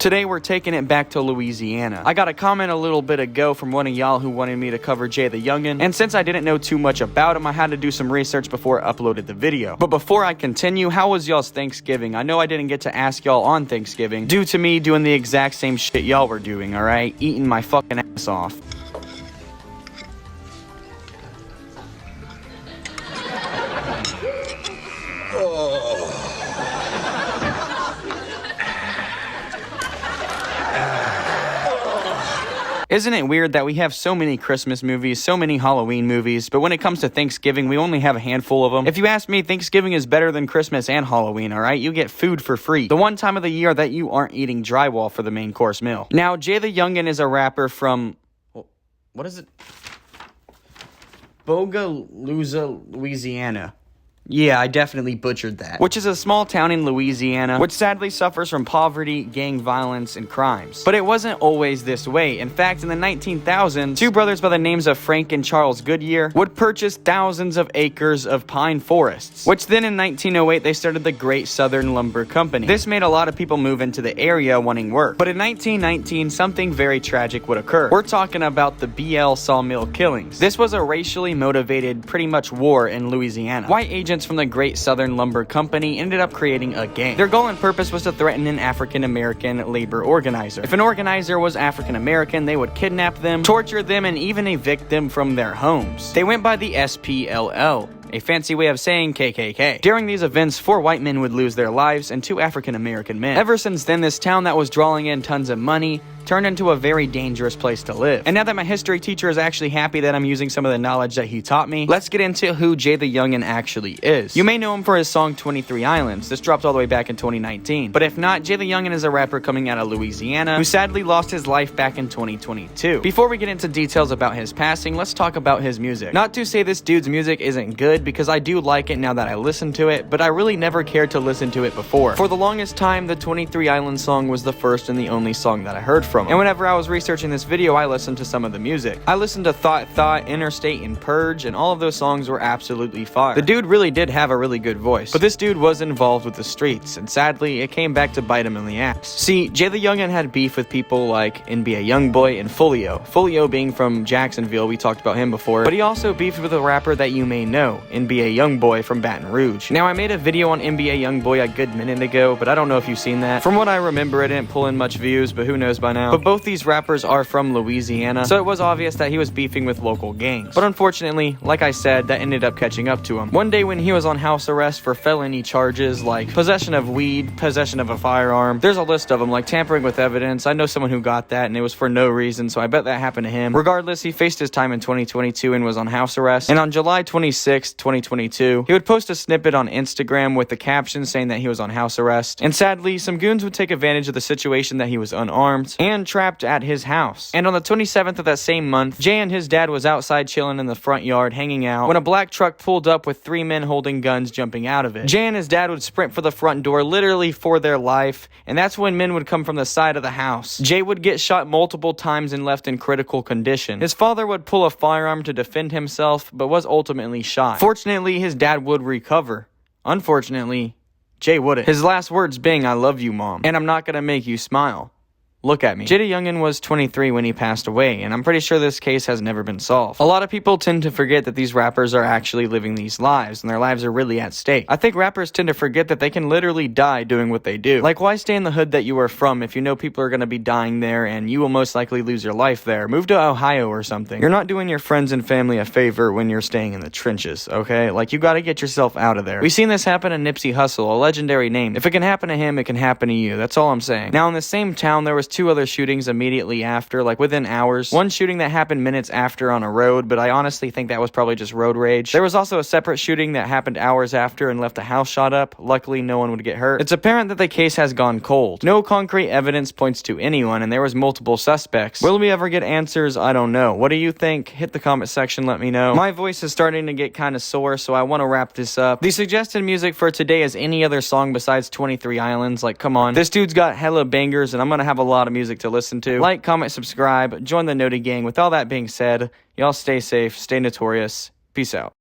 Today we're taking it back to Louisiana. I got a comment a little bit ago from one of y'all who wanted me to cover Jaydayoungan, and since I didn't know too much about him, I had to do some research before I uploaded the video. But before I continue, how was y'all's Thanksgiving? I know I didn't get to ask y'all on Thanksgiving, due to me doing the exact same shit y'all were doing, alright? Eating my fucking ass off. Isn't it weird that we have so many Christmas movies, so many Halloween movies, but when it comes to Thanksgiving, we only have a handful of them? If you ask me, Thanksgiving is better than Christmas and Halloween, alright? You get food for free. The one time of the year that you aren't eating drywall for the main course meal. Now, Jaydayoungan is a rapper from... what is it? Bogalusa, Louisiana. Yeah, I definitely butchered that. Which is a small town in Louisiana, which sadly suffers from poverty, gang violence, and crimes. But it wasn't always this way. In fact, in the 19,000s, two brothers by the names of Frank and Charles Goodyear would purchase thousands of acres of pine forests, which then in 1908 they started the Great Southern Lumber Company. This made a lot of people move into the area wanting work. But in 1919, something very tragic would occur. We're talking about the BL Sawmill killings. This was a racially motivated, pretty much war in Louisiana. White agents from the Great Southern Lumber Company ended up creating a gang. Their goal and purpose was to threaten an African-American labor organizer. If an organizer was African-American, they would kidnap them, torture them, and even evict them from their homes. They went by the SPLL, a fancy way of saying KKK. During these events, 4 white men would lose their lives and 2 African-American men. Ever since then, this town that was drawing in tons of money turned into a very dangerous place to live. And now that my history teacher is actually happy that I'm using some of the knowledge that he taught me, let's get into who Jaydayoungan actually is. You may know him for his song 23 Islands. This dropped all the way back in 2019. But if not, Jaydayoungan is a rapper coming out of Louisiana who sadly lost his life back in 2022. Before we get into details about his passing, let's talk about his music. Not to say this dude's music isn't good, because I do like it now that I listen to it, but I really never cared to listen to it before. For the longest time, the 23 Islands song was the first and the only song that I heard from him. And whenever I was researching this video, I listened to some of the music. I listened to Thought, Interstate, and Purge, and all of those songs were absolutely fire. The dude really did have a really good voice, but this dude was involved with the streets, and sadly, it came back to bite him in the ass. See, Jaydayoungan had beef with people like NBA Youngboy and Folio. Folio being from Jacksonville, we talked about him before, but he also beefed with a rapper that you may know, NBA Youngboy from Baton Rouge. Now, I made a video on NBA Youngboy a good minute ago, but I don't know if you've seen that. From what I remember, it didn't pull in much views, but who knows by now. But both these rappers are from Louisiana, so it was obvious that he was beefing with local gangs. But unfortunately, like I said, that ended up catching up to him. One day when he was on house arrest for felony charges like possession of weed, possession of a firearm, there's a list of them, like tampering with evidence. I know someone who got that, and it was for no reason, so I bet that happened to him. Regardless, he faced his time in 2022 and was on house arrest. And on July 26, 2022, he would post a snippet on Instagram with the caption saying that he was on house arrest. And sadly, some goons would take advantage of the situation that he was unarmed and trapped at his house. And on the 27th of that same month, Jay and his dad was outside chilling in the front yard hanging out when a black truck pulled up with 3 men holding guns jumping out of it. Jay and his dad would sprint for the front door literally for their life, and that's when men would come from the side of the house. Jay would get shot multiple times and left in critical condition. His father would pull a firearm to defend himself, but was ultimately shot. Fortunately, his dad would recover. Unfortunately, Jay wouldn't. His last words being, "I love you, Mom, and I'm not gonna make you smile. Look at me." Jaydayoungan was 23 when he passed away, and I'm pretty sure this case has never been solved. A lot of people tend to forget that these rappers are actually living these lives, and their lives are really at stake. I think rappers tend to forget that they can literally die doing what they do. Like, why stay in the hood that you are from if you know people are going to be dying there, and you will most likely lose your life there? Move to Ohio or something. You're not doing your friends and family a favor when you're staying in the trenches, okay? Like, you gotta get yourself out of there. We've seen this happen to Nipsey Hussle, a legendary name. If it can happen to him, it can happen to you. That's all I'm saying. Now, in the same town, there was 2 other shootings immediately after, like within hours. One shooting that happened minutes after on a road, but I honestly think that was probably just road rage. There was also a separate shooting that happened hours after and left a house shot up. Luckily, no one would get hurt. It's apparent that the case has gone cold. No concrete evidence points to anyone, and there was multiple suspects. Will we ever get answers? I don't know. What do you think? Hit the comment section, let me know. My voice is starting to get kind of sore, so I want to wrap this up. The suggested music for today is any other song besides 23 Islands. Like, come on. This dude's got hella bangers, and I'm gonna have a lot of music to listen to. Like, comment, subscribe, join the Noti gang. With all that being said, y'all stay safe, stay notorious. Peace out.